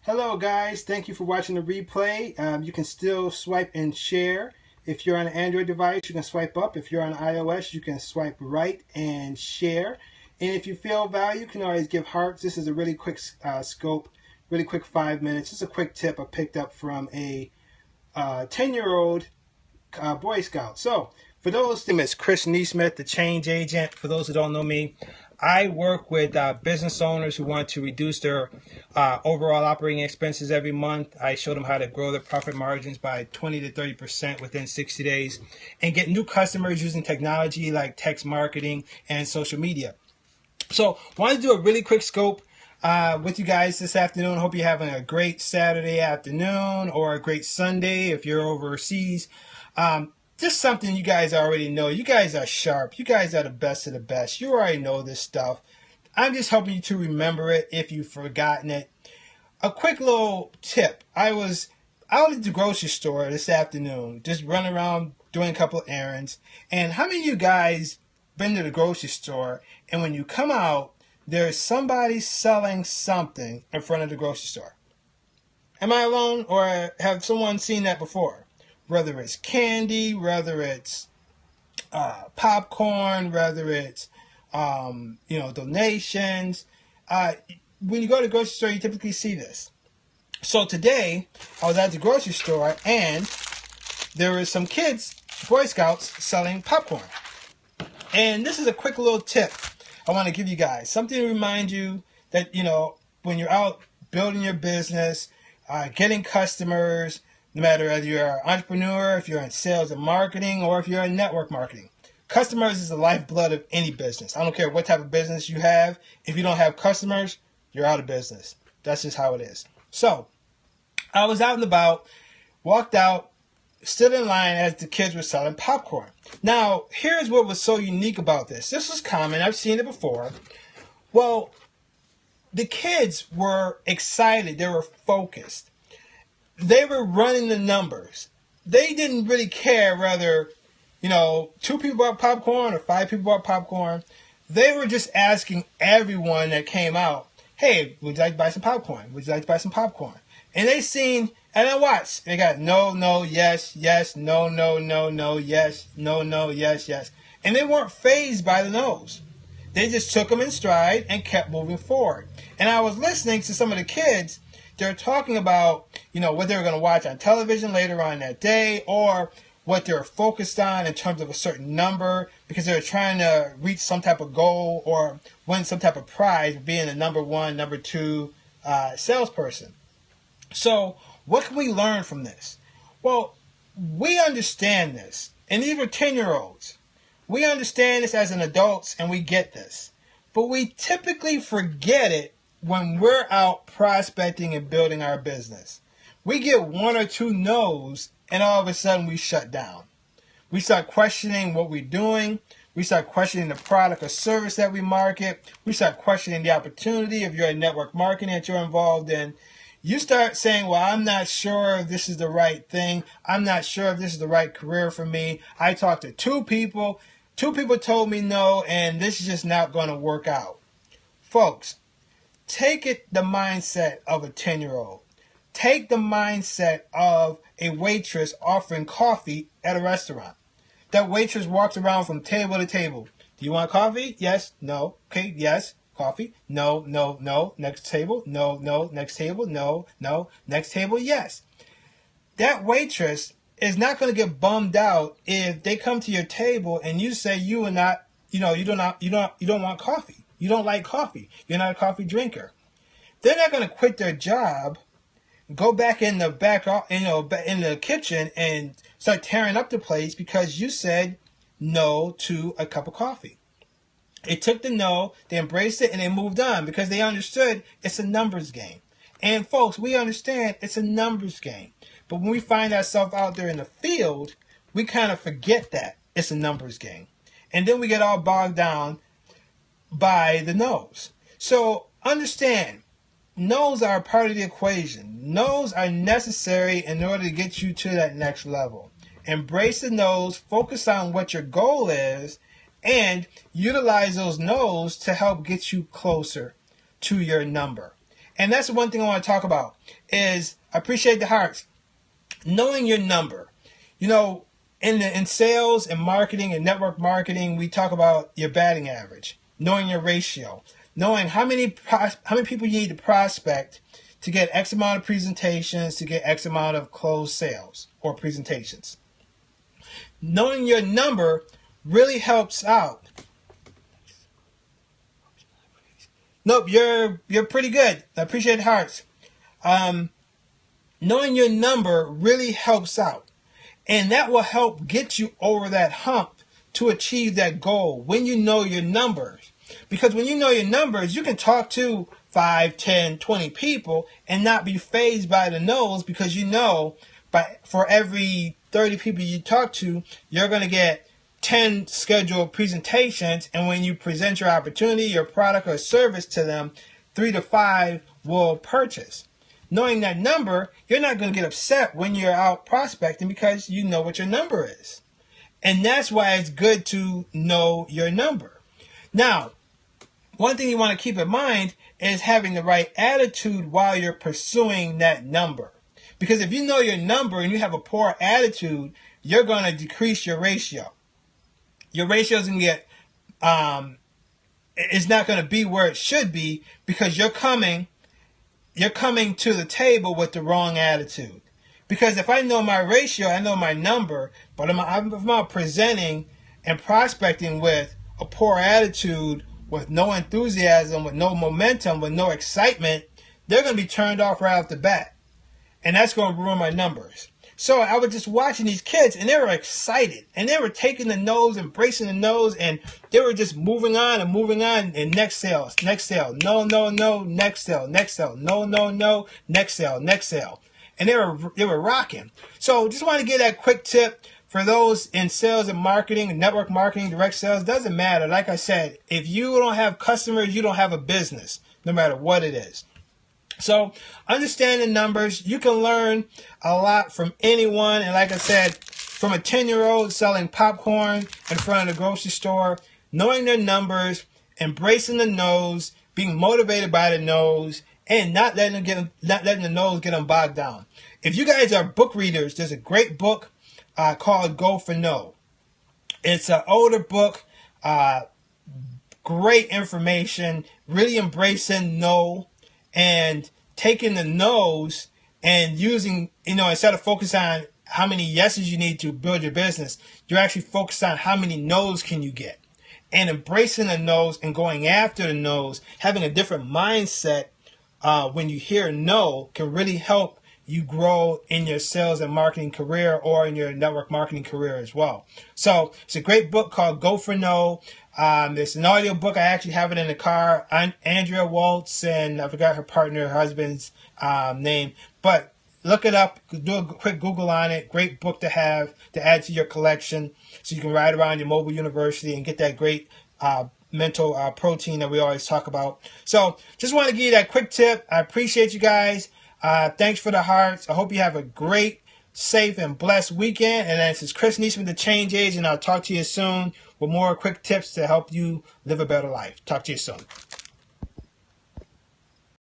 Hello guys, thank you for watching the replay. You can still swipe and share. If you're on an Android device, you can swipe up. If you're on iOS, you can swipe right and share. And if you feel value, you can always give hearts. This is a really quick scope, really quick 5 minutes. Just a quick tip I picked up from a 10-year-old Boy Scout. So for those, it's Chris Neesmith, the change agent. For those who don't know me, I work with business owners who want to reduce their overall operating expenses every month. I show them how to grow their profit margins by 20 to 30% within 60 days and get new customers using technology like text marketing and social media. So I wanted to do a really quick scope with you guys this afternoon. Hope you're having a great Saturday afternoon or a great Sunday if you're overseas. Just something you guys already know. You guys are sharp. You guys are the best of the best. You already know this stuff. I'm just helping you to remember it if you've forgotten it. A quick little tip. I was out at the grocery store this afternoon, just running around doing a couple of errands. And how many of you guys been to the grocery store and when you come out, there's somebody selling something in front of the grocery store? Am I alone, or have someone seen that before? Whether it's candy, whether it's popcorn, whether it's donations. When you go to the grocery store, you typically see this. So today, I was at the grocery store and there were some kids, Boy Scouts, selling popcorn. And this is a quick little tip I want to give you guys. Something to remind you that, when you're out building your business, getting customers, no matter whether you're an entrepreneur, if you're in sales and marketing, or if you're in network marketing. Customers is the lifeblood of any business. I don't care what type of business you have. If you don't have customers, you're out of business. That's just how it is. So, I was out and about, walked out, stood in line as the kids were selling popcorn. Now, here's what was so unique about this. This was common. I've seen it before. Well, the kids were excited. They were focused. They were running the numbers. They didn't really care whether, 2 people bought popcorn or 5 people bought popcorn. They were just asking everyone that came out, hey, would you like to buy some popcorn? Would you like to buy some popcorn? And they seen, and I watched. They got no, yes, yes, no, yes, no, yes. And they weren't fazed by the no's. They just took them in stride and kept moving forward. And I was listening to some of the kids. They're talking about, what they were going to watch on television later on that day, or what they're focused on in terms of a certain number, because they're trying to reach some type of goal or win some type of prize, being the number 1, number 2 salesperson. So what can we learn from this? Well, we understand this, and these were 10-year-olds. We understand this as an adults, and we get this. But we typically forget it when we're out prospecting and building our business. We get 1 or 2 no's, and all of a sudden we shut down. We start questioning what we're doing. We start questioning the product or service that we market. We start questioning the opportunity if you're in network marketing that you're involved in. You start saying, well, I'm not sure if this is the right thing. I'm not sure if this is the right career for me. I talked to 2 people. 2 people told me no, and this is just not going to work out. Folks, take it the mindset of a 10-year-old. Take the mindset of a waitress offering coffee at a restaurant. That waitress walks around from table to table. Do you want coffee? Yes. No. Okay. Yes. Coffee. No. Next table. No. Next table. No. Next table. Yes. That waitress is not going to get bummed out if they come to your table and you say you don't want coffee. You don't like coffee. You're not a coffee drinker. They're not going to quit their job, go back in the in the kitchen and start tearing up the place because you said no to a cup of coffee. They took the no, they embraced it, and they moved on because they understood it's a numbers game. And folks, we understand it's a numbers game. But when we find ourselves out there in the field, we kind of forget that it's a numbers game. And then we get all bogged down by the no's. So understand, no's are a part of the equation. No's are necessary in order to get you to that next level. Embrace the no's, focus on what your goal is, and utilize those no's to help get you closer to your number. And that's the one thing I want to talk about is appreciate the hearts. Knowing your number. You know, in sales and marketing and network marketing, we talk about your batting average, knowing your ratio, knowing how many people you need to prospect to get X amount of presentations, to get X amount of closed sales or presentations. Knowing your number really helps out. Nope, you're pretty good. I appreciate hearts. Knowing your number really helps out. And that will help get you over that hump to achieve that goal when you know your numbers. Because when you know your numbers, you can talk to 5, 10, 20 people and not be fazed by the no's, because you know for every 30 people you talk to, you're going to get 10 scheduled presentations. And when you present your opportunity, your product or service to them, 3 to 5 will purchase. Knowing that number, you're not going to get upset when you're out prospecting because you know what your number is. And that's why it's good to know your number. Now, one thing you want to keep in mind is having the right attitude while you're pursuing that number. Because if you know your number and you have a poor attitude, you're going to decrease your ratio. Your ratio is going to get, it's not going to be where it should be because you're coming to the table with the wrong attitude. Because if I know my ratio, I know my number, but if I'm out presenting and prospecting with a poor attitude, with no enthusiasm, with no momentum, with no excitement, they're going to be turned off right off the bat. And that's going to ruin my numbers. So I was just watching these kids, and they were excited, and they were taking the no's, embracing the no's, and they were just moving on, and next sale, no, next sale, no, next sale. And they were rocking. So just want to give that quick tip for those in sales and marketing, network marketing, direct sales. Doesn't matter. Like I said, if you don't have customers, you don't have a business, no matter what it is. So understanding numbers, you can learn a lot from anyone. And like I said, from a 10-year-old selling popcorn in front of the grocery store, knowing their numbers, embracing the no's, being motivated by the no's, and not letting the no's get them bogged down. If you guys are book readers, there's a great book called Go for No. It's an older book, great information, really embracing no, and taking the no's and using, instead of focusing on how many yeses you need to build your business, you're actually focused on how many no's can you get. And embracing the no's and going after the no's, having a different mindset when you hear no can really help you grow in your sales and marketing career or in your network marketing career as well. So it's a great book called Go for No. It's an audio book. I actually have it in the car. Andrea Waltz, and I forgot her husband's name. But look it up. Do a quick Google on it. Great book to have to add to your collection so you can ride around your mobile university and get that great mental protein that we always talk about. So just want to give you that quick tip. I appreciate you guys. Thanks for the hearts. I hope you have a great, safe, and blessed weekend. And this is Chris Neesman, the Change Age, and I'll talk to you soon with more quick tips to help you live a better life. Talk to you soon.